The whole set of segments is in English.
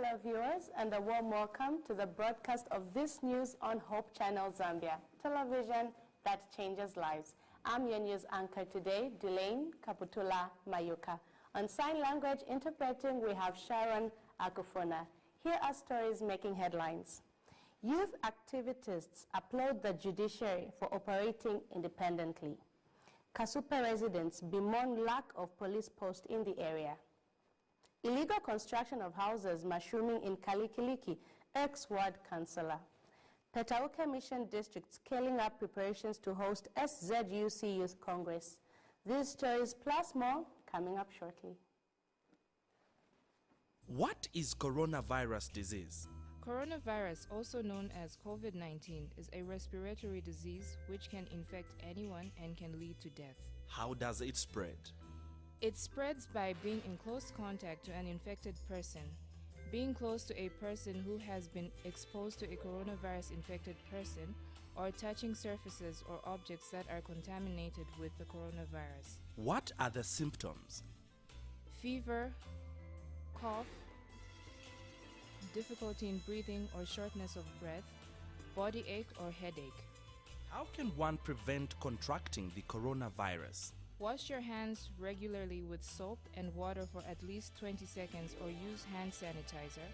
Hello viewers, and a warm welcome to the broadcast of this news on Hope Channel Zambia, television that changes lives. I'm your news anchor today, Dulaine Kaputula Mayuka. On sign language interpreting, we have Sharon Akufona. Here are stories making headlines. Youth activists applaud the judiciary for operating independently. Kasupe residents bemoan lack of police posts in the area. Illegal construction of houses mushrooming in Kalikiliki, ex-ward councillor. Petauke Mission District scaling up preparations to host SZUC Youth Congress. These stories plus more coming up shortly. What is coronavirus disease? Coronavirus, also known as COVID-19, is a respiratory disease which can infect anyone and can lead to death. How does it spread? It spreads by being in close contact to an infected person, being close to a person who has been exposed to a coronavirus-infected person, or touching surfaces or objects that are contaminated with the coronavirus. What are the symptoms? Fever, cough, difficulty in breathing or shortness of breath, body ache or headache. How can one prevent contracting the coronavirus? Wash your hands regularly with soap and water for at least 20 seconds or use hand sanitizer.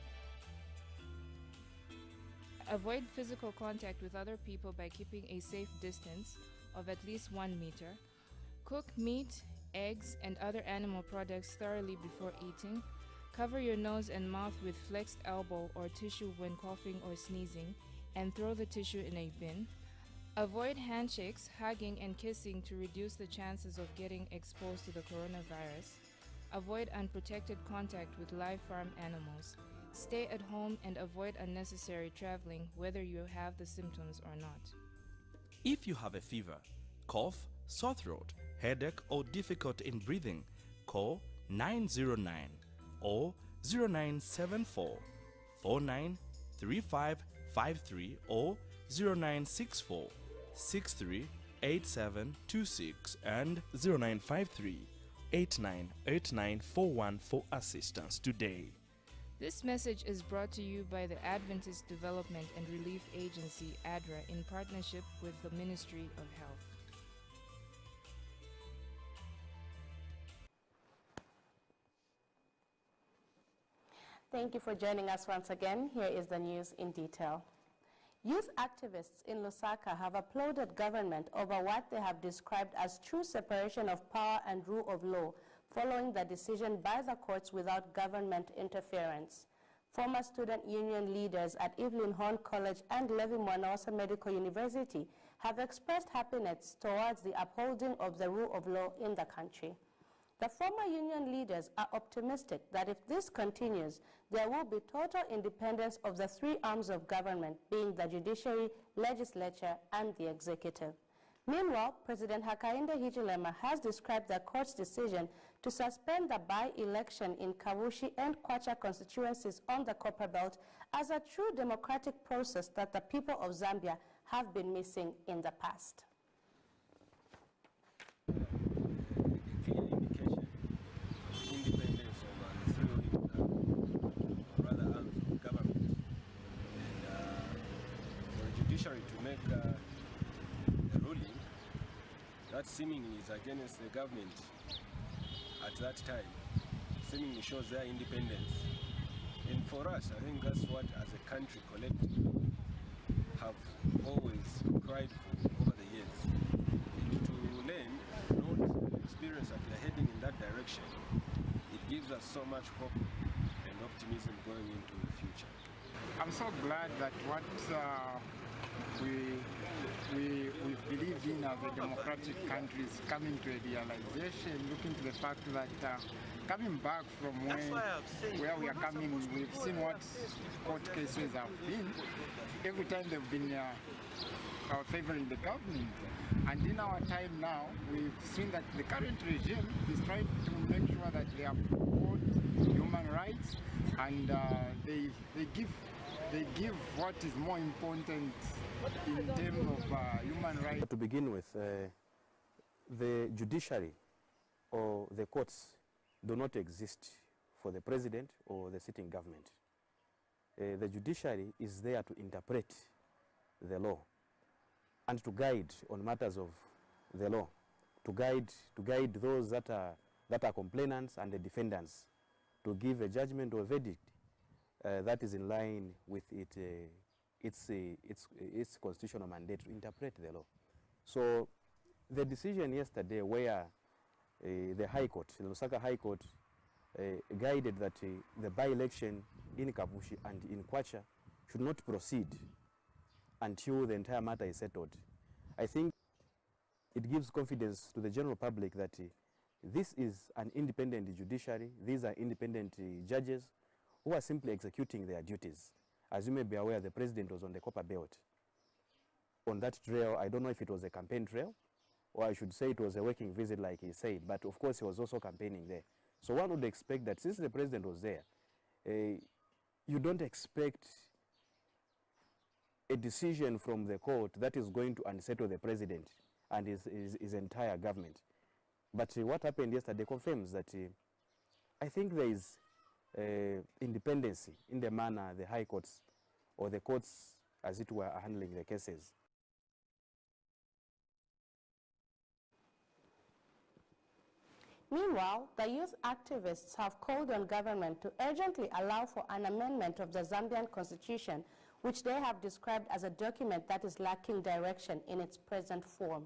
Avoid physical contact with other people by keeping a safe distance of at least 1 meter. Cook meat, eggs, and other animal products thoroughly before eating. Cover your nose and mouth with flexed elbow or tissue when coughing or sneezing, and throw the tissue in a bin. Avoid handshakes, hugging, and kissing to reduce the chances of getting exposed to the coronavirus. Avoid unprotected contact with live farm animals. Stay at home and avoid unnecessary traveling, whether you have the symptoms or not. If you have a fever, cough, sore throat, headache, or difficulty in breathing, call 909 or 0974 493553 or 0964 638726 and 0953 898941 for assistance today. This message is brought to you by the Adventist Development and Relief Agency, ADRA, in partnership with the Ministry of Health. Thank you for joining us once again. Here is the news in detail. Youth activists in Lusaka have applauded government over what they have described as true separation of power and rule of law following the decision by the courts without government interference. Former student union leaders at Evelyn Horn College and Levi Mwanawasa Medical University have expressed happiness towards the upholding of the rule of law in the country. The former union leaders are optimistic that if this continues, there will be total independence of the three arms of government, being the judiciary, legislature, and the executive. Meanwhile, President Hakainde Hichilema has described the court's decision to suspend the by-election in Kavushi and Kwacha constituencies on the Copper Belt as a true democratic process that the people of Zambia have been missing in the past. To make a ruling that seemingly is against the government at that time, seemingly shows their independence. And for us, I think that's what, as a country collectively, have always cried for over the years. And to learn, note, and experience that we are heading in that direction, it gives us so much hope and optimism going into the future. I'm so glad that what we believe in as a democratic country is coming to a realization, looking to the fact that coming back from where we are coming, we've seen what court cases have been. Every time they've been favoring the government. And in our time now, we've seen that the current regime is trying to make sure that they uphold human rights and they give what is more important in terms of human rights. To begin with, the judiciary or the courts do not exist for the president or the sitting government. the judiciary is there to interpret the law and to guide on matters of the law, to guide those that are complainants and the defendants, to give a judgment or verdict that is in line with its constitutional mandate to interpret the law. So the decision yesterday where the High Court, the Lusaka High Court, guided that the by-election in Kabushi and in Kwacha should not proceed until the entire matter is settled. I think it gives confidence to the general public that this is an independent judiciary, these are independent judges who are simply executing their duties. As you may be aware, the president was on the Copper Belt. On that trail, I don't know if it was a campaign trail, or I should say it was a working visit like he said, but of course he was also campaigning there. So one would expect that since the president was there, you don't expect a decision from the court that is going to unsettle the president and his entire government. But what happened yesterday confirms that I think there is independency in the manner the high courts or the courts, as it were, are handling the cases. Meanwhile, the youth activists have called on government to urgently allow for an amendment of the Zambian constitution, which they have described as a document that is lacking direction in its present form.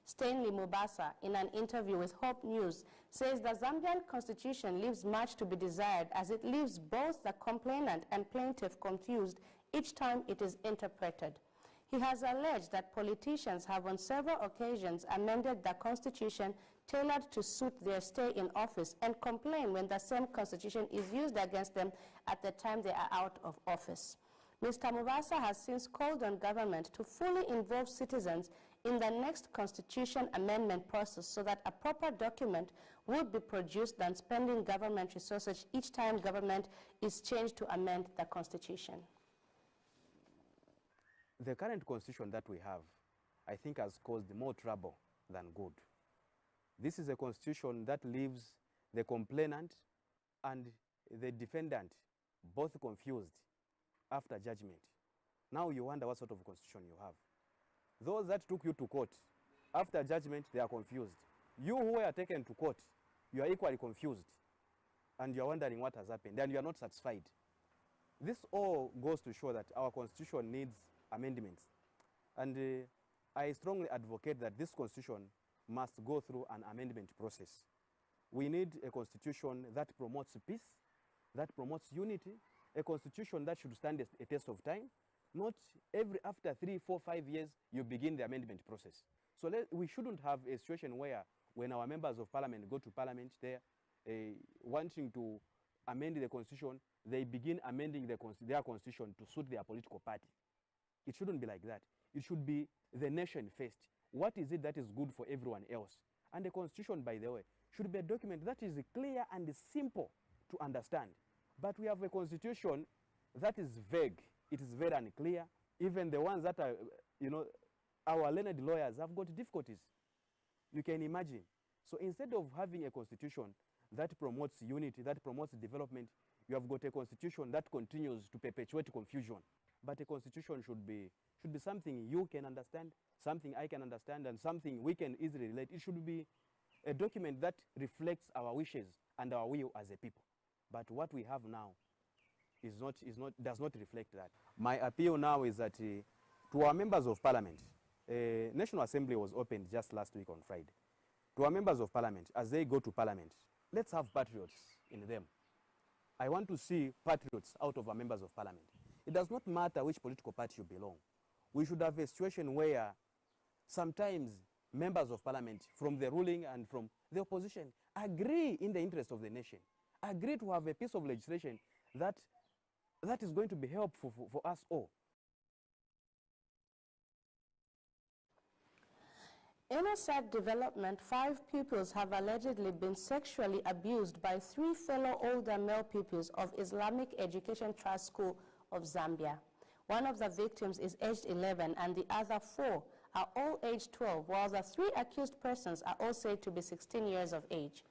Stanley Mubasa, in an interview with Hope News, says the Zambian constitution leaves much to be desired as it leaves both the complainant and plaintiff confused each time it is interpreted. He has alleged that politicians have on several occasions amended the constitution tailored to suit their stay in office and complain when the same constitution is used against them at the time they are out of office. Mr. Mubasa has since called on government to fully involve citizens in the next constitution amendment process so that a proper document would be produced than spending government resources each time government is changed to amend the constitution. The current constitution that we have, I think, has caused more trouble than good. This is a constitution that leaves the complainant and the defendant both confused after judgment. Now you wonder what sort of constitution you have. Those that took you to court, after judgment, they are confused. You who were taken to court, you are equally confused. And you are wondering what has happened, and you are not satisfied. This all goes to show that our constitution needs amendments. And I strongly advocate that this constitution must go through an amendment process. We need a constitution that promotes peace, that promotes unity, a constitution that should stand a test of time. Not after 3, 4, 5 years, you begin the amendment process. So we shouldn't have a situation where when our members of parliament go to parliament there, wanting to amend the constitution, they begin amending their constitution to suit their political party. It shouldn't be like that. It should be the nation first. What is it that is good for everyone else? And the constitution, by the way, should be a document that is clear and simple to understand. But we have a constitution that is vague. It is very unclear. Even the ones that are, our learned lawyers have got difficulties. You can imagine. So instead of having a constitution that promotes unity, that promotes development, you have got a constitution that continues to perpetuate confusion. But a constitution should be something you can understand, something I can understand, and something we can easily relate. It should be a document that reflects our wishes and our will as a people. But what we have now does not reflect that. My appeal now is that to our members of parliament, National Assembly was opened just last week on Friday. To our members of parliament, as they go to parliament, let's have patriots in them. I want to see patriots out of our members of parliament. It does not matter which political party you belong. We should have a situation where sometimes members of parliament from the ruling and from the opposition agree in the interest of the nation, agree to have a piece of legislation that is going to be helpful for us all. In a sad development, 5 pupils have allegedly been sexually abused by 3 fellow older male pupils of Islamic Education Trust School of Zambia. One of the victims is aged 11 and the other 4 are all aged 12, while the 3 accused persons are all said to be 16 years of age.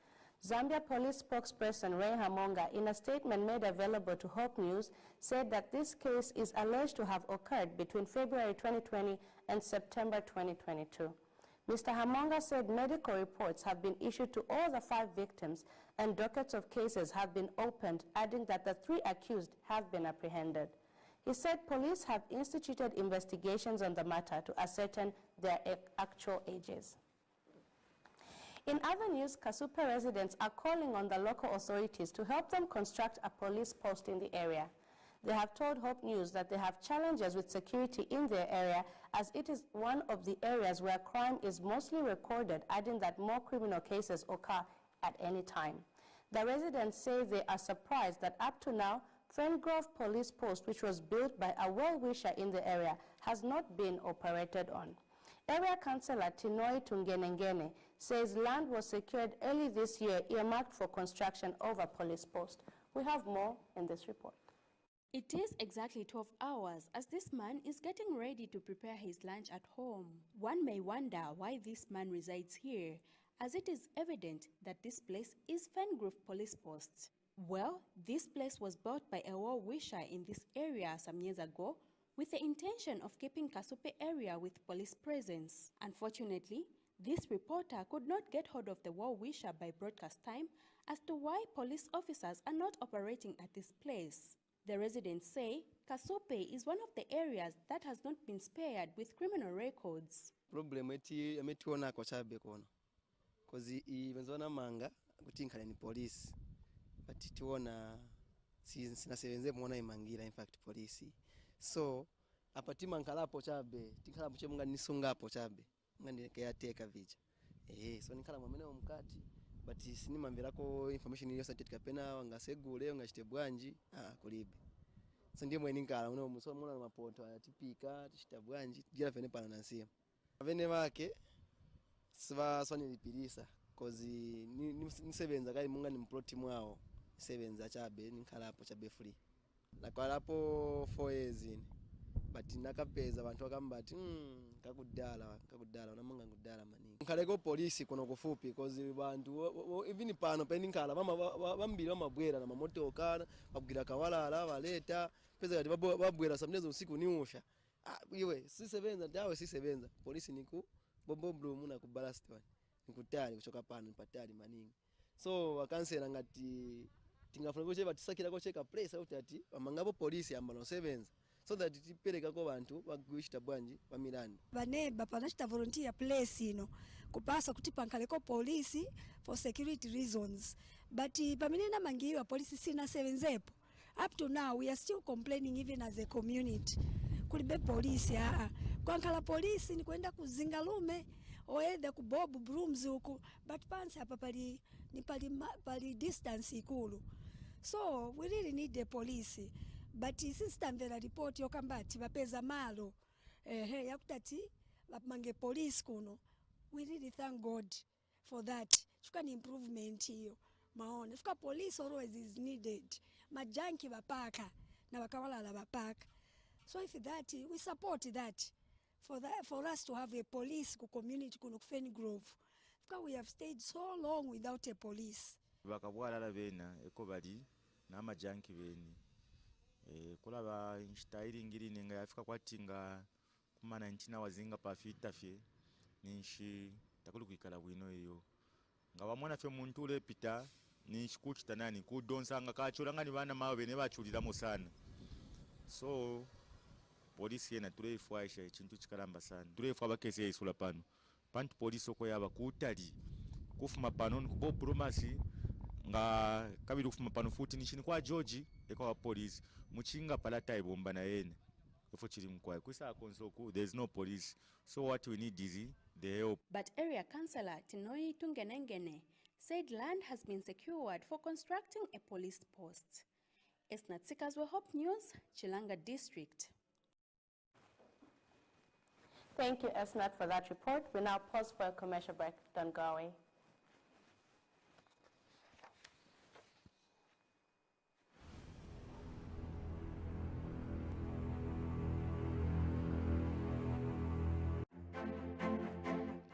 Zambia police spokesperson Ray Hamonga, in a statement made available to Hope News, said that this case is alleged to have occurred between February 2020 and September 2022. Mr. Hamonga said medical reports have been issued to all the 5 victims and dockets of cases have been opened, adding that the 3 accused have been apprehended. He said police have instituted investigations on the matter to ascertain their actual ages. In other news, Kasupe residents are calling on the local authorities to help them construct a police post in the area. They have told Hope News that they have challenges with security in their area, as it is one of the areas where crime is mostly recorded, adding that more criminal cases occur at any time. The residents say they are surprised that up to now, Fengrove Police Post, which was built by a well-wisher in the area, has not been operated on. Area Councillor Tinoi Tungenengene says land was secured early this year earmarked for construction of a police post. We have more in this report. It is exactly 12 hours as this man is getting ready to prepare his lunch at home. One may wonder why this man resides here, as it is evident that this place is Fengrove Police Post. Well, this place was built by a well-wisher in this area some years ago with the intention of keeping Kasupe area with police presence. Unfortunately, this reporter could not get hold of the well-wisher by broadcast time as to why police officers are not operating at this place. The residents say Kasupe is one of the areas that has not been spared with criminal records. Problem emetiona kwa chabe kono. Kozi ibenzona manga kutinkana ni police. But tiona sinasebenze muona imangira in fact police. So apati mankala po chabe, tikala mche munga nisunga po chabe. Ngani kayateka vija. So nikala mwamene omukati. But sinima mvirako information yosa tetikapena wangasegule ngashite bwanji kulibe. So ndiye mweni nkala uno muso muna mapoto atipika tishita bwanji gira fene pana nansia. Avene wake swa swani lipirisa cause nisebenza kali munga ni mploti mwao sebenza chabe ninkala hapo chabe free. Nakwala hapo 4 years in. But nakapeza abantu akambati kakudala unamanga ngudala maningi. Nkaleko police kono kufupi cause bantu even pano peninkala bambili bamabwera na mamotoka babwira kawalala baleta peza kati babwera samnezo usiku niusha. Iwe sisebenza dawe sisebenza police niku bombo blue na kubalast one nikutali kuchoka pano patali maningi. So wakansela ngati tingafuna kucheba tisakira kocheka place out ati amangapo police ambano sevenza so that tipereka ko bantu bagwishita bwanji ba Milanda baneba panachita volunteer place ino kupasa kuti pankaleko police for security reasons, but pamenena mangiwa police sina sevenzepo. Up to now we are still complaining even as a community kulibe police kwankala police ni kwenda kuzinga lume oenda kubobu brooms huko, but pansi hapa pali ni pali distance ikulu. So we really need the police, but system vela report yokambati bapeza malo yakutati bamange police kuno. We really thank God for that. Chuka ni improvement hiyo maona fuka police always is needed. Majanki bapaka na bakawala bapaka. So if that we support that for us to have a police ku community kuno Fengrove. Fuka we have stayed so long without a police. Bakabwala bena ekobali na majanki beni kulaba instaili ngiri ninga yafika kwatinga kuma 19 wazinga pa fitafye ninshi takulu kwikala bwino iyo ngawa mwana fye muntu ule pita nishikuchita nani kudonsanga kachulanga ni bana mawe bene bachuliramo sana. So polisi yena turefuaisha ikintu kikalamba sana turefu abakese yisula pano pantu polisi oko yaba kutali kufuma pano kubo promasi nga kabiri kufuma pano futi nishini kwa George eko wa police muchinga palata ibomba na yene efo chiri mkwaye kwisa konsoku there's no police. So what we need is the help. But area councillor Tinoi Tungenengene said land has been secured for constructing a police post. Esnat Sikazwe, Hope News, Chilanga District. Thank you, Esnat, for that report. We now pause for a commercial break. Don't go away.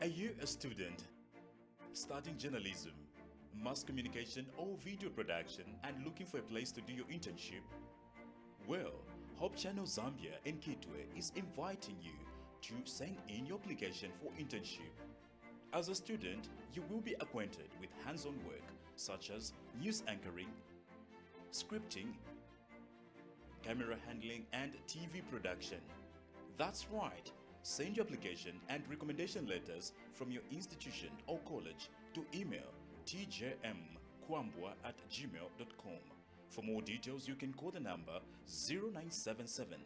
Are you a student studying journalism, mass communication or video production and looking for a place to do your internship? Well, Hope Channel Zambia in Kitwe is inviting you to send in your application for internship. As a student, you will be acquainted with hands-on work such as news anchoring, scripting, camera handling, and TV production. That's right. Send your application and recommendation letters from your institution or college to email tjmkwambwa@gmail.com. For more details, you can call the number 0977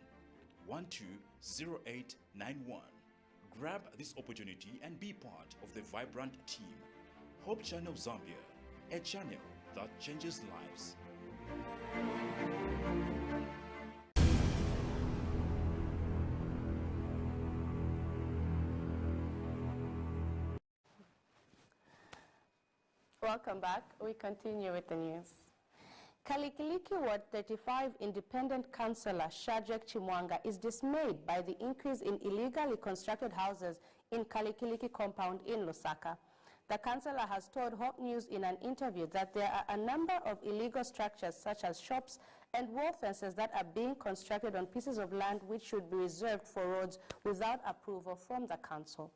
120891. Grab this opportunity and be part of the vibrant team. Hope Channel Zambia, a channel that changes lives. Welcome back. We continue with the news. Kalikiliki Ward 35 Independent Councillor Shadrack Chimwanga is dismayed by the increase in illegally constructed houses in Kalikiliki compound in Lusaka. The councillor has told Hope News in an interview that there are a number of illegal structures such as shops and wall fences that are being constructed on pieces of land which should be reserved for roads without approval from the council.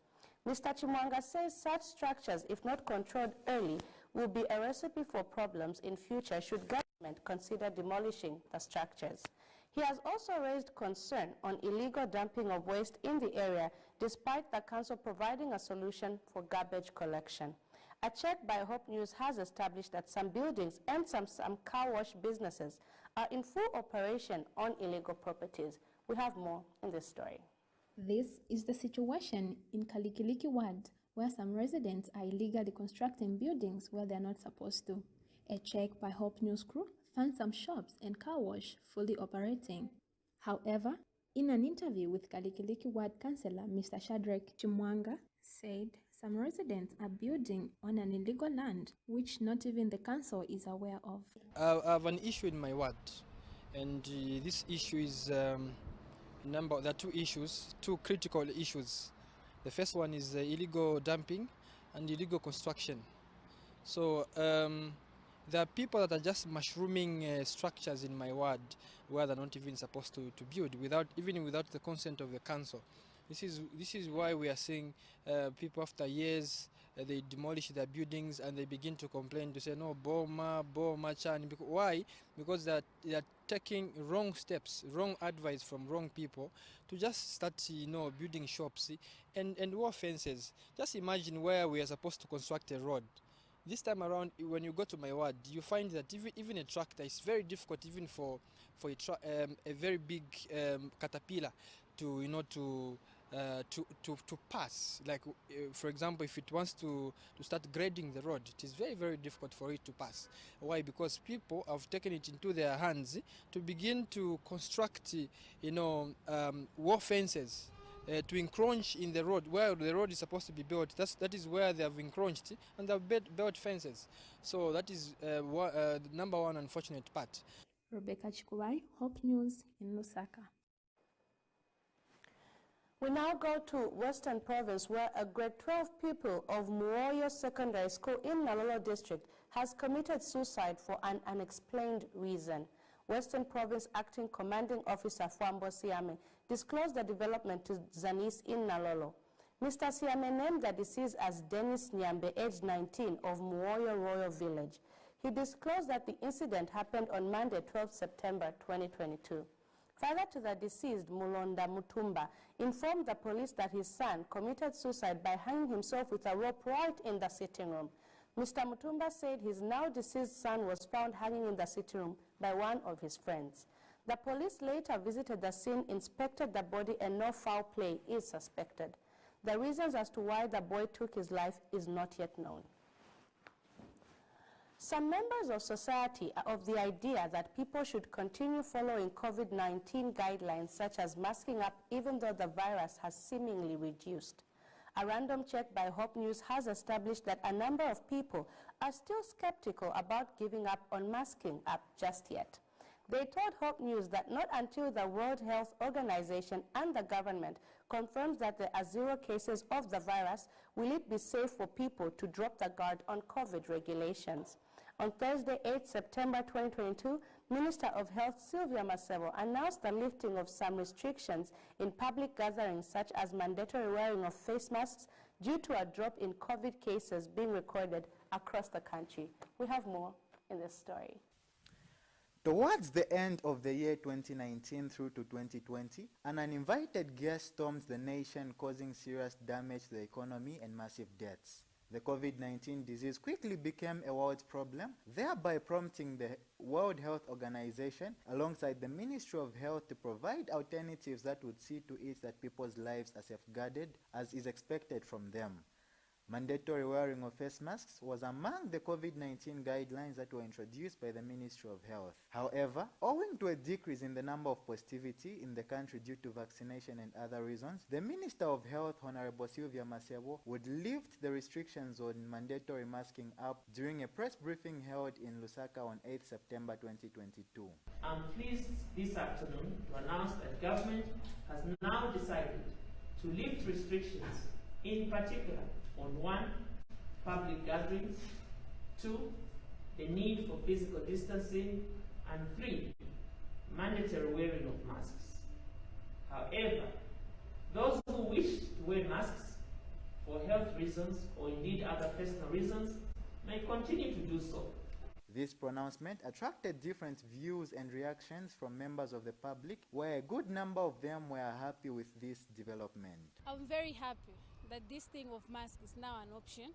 Mr. Chimwanga says such structures, if not controlled early, will be a recipe for problems in future should government consider demolishing the structures. He has also raised concern on illegal dumping of waste in the area, despite the council providing a solution for garbage collection. A check by Hope News has established that some buildings and some car wash businesses are in full operation on illegal properties. We have more in this story. This is the situation in Kalikiliki Ward, where some residents are illegally constructing buildings where they are not supposed to. A check by Hope News crew found some shops and car wash fully operating. However, in an interview with Kalikiliki Ward Councillor Mr. Shadrack Chimwanga said some residents are building on an illegal land which not even the council is aware of. I have an issue in my ward, and this issue is there are two issues, two critical issues. The first one is illegal dumping and illegal construction. So there are people that are just mushrooming structures in my ward where they're not even supposed to build, without the consent of the council. This is why we are seeing people after years they demolish their buildings and they begin to complain to say no boma chan. Why? Because they are taking wrong steps, wrong advice from wrong people to just start building shops and wall fences. Just imagine where we are supposed to construct a road. This time around, when you go to my ward, you find that even a tractor is very difficult, even for a very big caterpillar to pass. Like for example, if it wants to start grading the road, it is very, very difficult for it to pass. Why? Because people have taken it into their hands to begin to construct wall fences to encroach in the road where the road is supposed to be built. That is where they have encroached and they have built fences. So that is the number one unfortunate part. Rebecca Chikubai, Hope News in Lusaka. We now go to Western Province, where a grade 12 pupil of Muoyo Secondary School in Nalolo District has committed suicide for an unexplained reason. Western Province Acting Commanding Officer Fwambo Siame disclosed the development to Zanis in Nalolo. Mr. Siame named the deceased as Dennis Nyambe, aged 19, of Muoyo Royal Village. He disclosed that the incident happened on Monday, 12 September 2022. Father to the deceased, Mulonda Mutumba, informed the police that his son committed suicide by hanging himself with a rope right in the sitting room. Mr. Mutumba said his now deceased son was found hanging in the sitting room by one of his friends. The police later visited the scene, inspected the body, and no foul play is suspected. The reasons as to why the boy took his life is not yet known. Some members of society are of the idea that people should continue following COVID-19 guidelines such as masking up even though the virus has seemingly reduced. A random check by Hope News has established that a number of people are still skeptical about giving up on masking up just yet. They told Hope News that not until the World Health Organization and the government confirms that there are 0 cases of the virus. Will it be safe for people to drop the guard on COVID regulations? On Thursday, 8 September 2022, Minister of Health Sylvia Masebo announced the lifting of some restrictions in public gatherings, such as mandatory wearing of face masks, due to a drop in COVID cases being recorded across the country. We have more in this story. Towards the end of the year 2019 through to 2020, an uninvited guest stormed the nation, causing serious damage to the economy and massive deaths. The COVID-19 disease quickly became a world problem, thereby prompting the World Health Organization alongside the Ministry of Health to provide alternatives that would see to it that people's lives are safeguarded as is expected from them. Mandatory wearing of face masks was among the COVID-19 guidelines that were introduced by the Ministry of Health. However, owing to a decrease in the number of positivity in the country due to vaccination and other reasons, the Minister of Health, Honorable Sylvia Masebo, would lift the restrictions on mandatory masking up during a press briefing held in Lusaka on 8 September 2022. I'm pleased this afternoon to announce that government has now decided to lift restrictions, in particular on 1, public gatherings, 2, the need for physical distancing, and 3, mandatory wearing of masks. However, those who wish to wear masks for health reasons or indeed other personal reasons may continue to do so. This pronouncement attracted different views and reactions from members of the public, where a good number of them were happy with this development. I'm very happy that this thing of mask is now an option,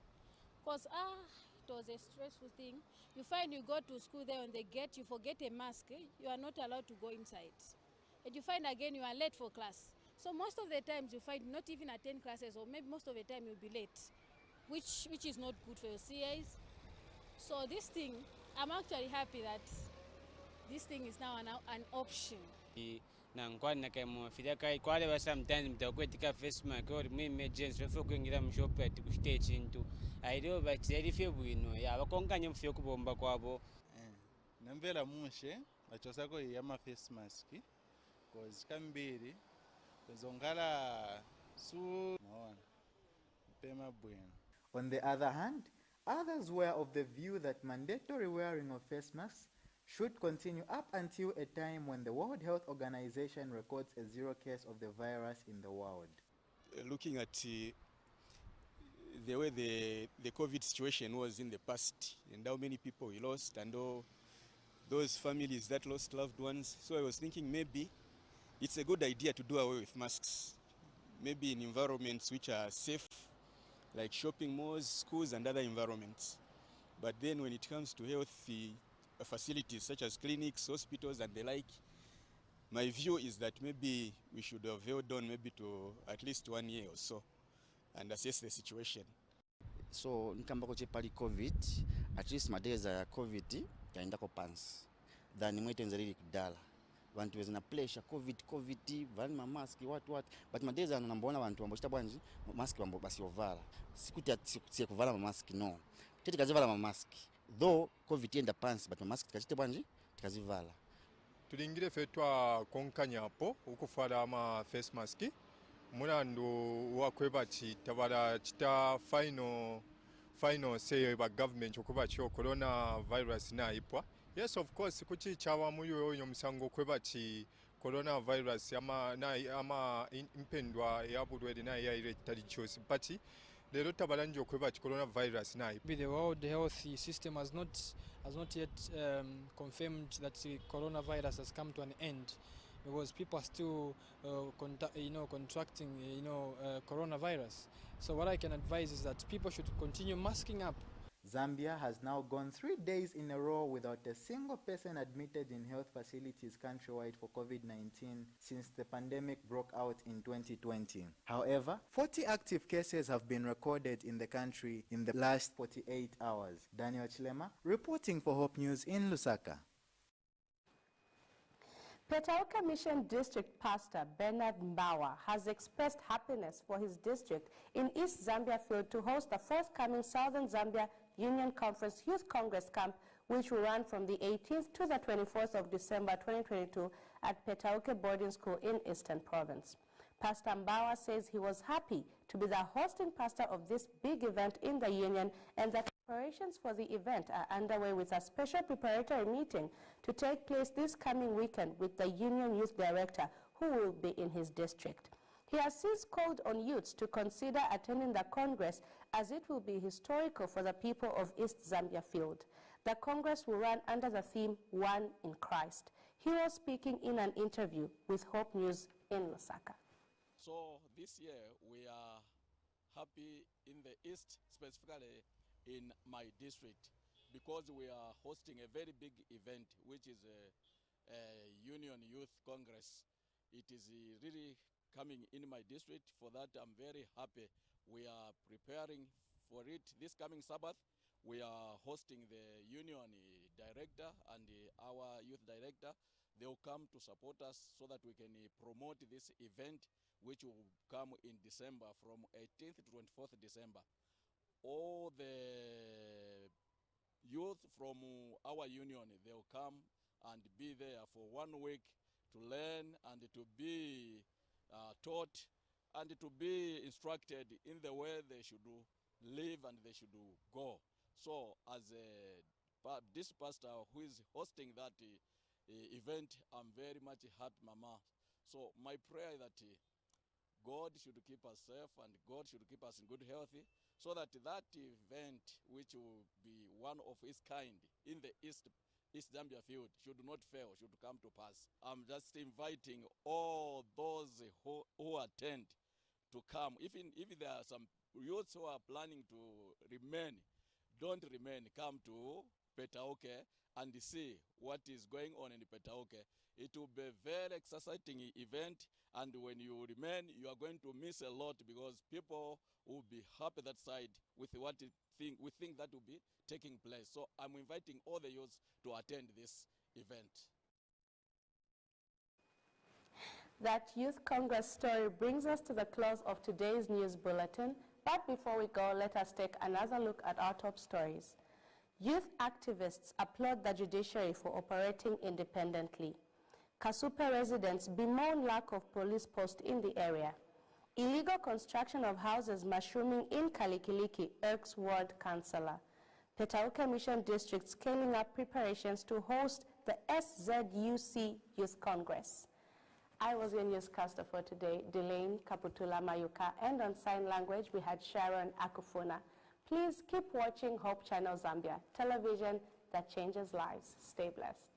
because it was a stressful thing. You find you go to school there on the gate, you forget a mask, you are not allowed to go inside. And you find again you are late for class. So most of the times you find not even attend classes, or maybe most of the time you'll be late, which is not good for your CAs. So this thing, I'm actually happy that this thing is now an option. Nankwana kama fidaka kwale wa sometimes mtakwetika face mask or me emergency for kuingira mshop at ku stage into I do but very few bwino ya bakonkanye mfyo kubomba kwabo nambela mushe achosako yama face mask cause kambiri zongala su naona pema bwino. On the other hand, others were of the view that mandatory wearing of face masks should continue up until a time when the World Health Organization records a 0 case of the virus in the world. Looking at the way the COVID situation was in the past and how many people we lost and all those families that lost loved ones, so I was thinking maybe it's a good idea to do away with masks, maybe in environments which are safe, like shopping malls, schools and other environments. But then when it comes to healthy facilities such as clinics, hospitals and the like, my view is that maybe we should have held on maybe to at least 1 year or so and assess the situation. So nkambako chepali COVID, at least madeza ya COVID yaendako pants than mwete nzalili kudala. Vantu wezina pressure COVID vani ma mask what but madeza anambona vantu wamboshita bwanji mask wambo basi ovala. Sikuti atiye kuvala ma mask no. Tete kazivala ma mask. Though COVID yenda pants but ma mask tikachite bwanji tikazivala. Tulingire fetwa konkanya hapo ukufala ma face mask. Munandu wakweba tabala chita final say ba government okuba kyo coronavirus na ipwa. Yes, of course kuchi chawa muyo yomusango kweba coronavirus ama impendwa yabudwede na yaire tali chose but lero tabalanjo kweba coronavirus na ipwa. The World Health System has not yet confirmed that the coronavirus has come to an end, because people are still contracting coronavirus. So what I can advise is that people should continue masking up. Zambia has now gone 3 days in a row without a single person admitted in health facilities countrywide for COVID-19 since the pandemic broke out in 2020. However, 40 active cases have been recorded in the country in the last 48 hours. Daniel Chilema reporting for Hope News in Lusaka. Petauka Mission District Pastor Bernard Mbawa has expressed happiness for his district in East Zambia Field to host the forthcoming Southern Zambia Union Conference Youth Congress Camp, which will run from the 18th to the 24th of December 2022 at Petauke Boarding School in Eastern Province. Pastor Mbawa says he was happy to be the hosting pastor of this big event in the union, and that preparations for the event are underway with a special preparatory meeting to take place this coming weekend with the union youth director, who will be in his district. He has since called on youths to consider attending the Congress, as it will be historical for the people of East Zambia Field. The Congress will run under the theme, One in Christ. He was speaking in an interview with Hope News in Lusaka. So this year we are happy in the East, specifically in my district, because we are hosting a very big event, which is a Union Youth Congress. It is really coming in my district. For that, I'm very happy. We are preparing for it this coming Sabbath. We are hosting the union director and our youth director. They will come to support us so that we can promote this event, which will come in December, from 18th to 24th December. All the youth from our union, they will come and be there for 1 week to learn and to be taught and to be instructed in the way they should live and they should go. So as this pastor who is hosting that event, I'm very much happy, Mama. So my prayer is that God should keep us safe and God should keep us in good health, so that that event, which will be one of its kind in the East Zambia Field, should not fail, should come to pass. I'm just inviting all those who attend to come. Even if there are some youths who are planning to remain, don't remain. Come to Petaoke and see what is going on in Petaoke. It will be a very exciting event, and when you remain, you are going to miss a lot, because people will be happy that side with what we think that will be taking place. So I'm inviting all the youths to attend this event. That Youth Congress story brings us to the close of today's news bulletin. But before we go, let us take another look at our top stories. Youth activists applaud the judiciary for operating independently. Kasupe residents bemoan lack of police post in the area. Illegal construction of houses mushrooming in Kalikiliki irks ward councillor. Petaoke Mission District scaling up preparations to host the SZUC Youth Congress. I was your newscaster for today, Delane Kaputula Mayuka, and on sign language we had Sharon Akufuna. Please keep watching Hope Channel Zambia, television that changes lives. Stay blessed.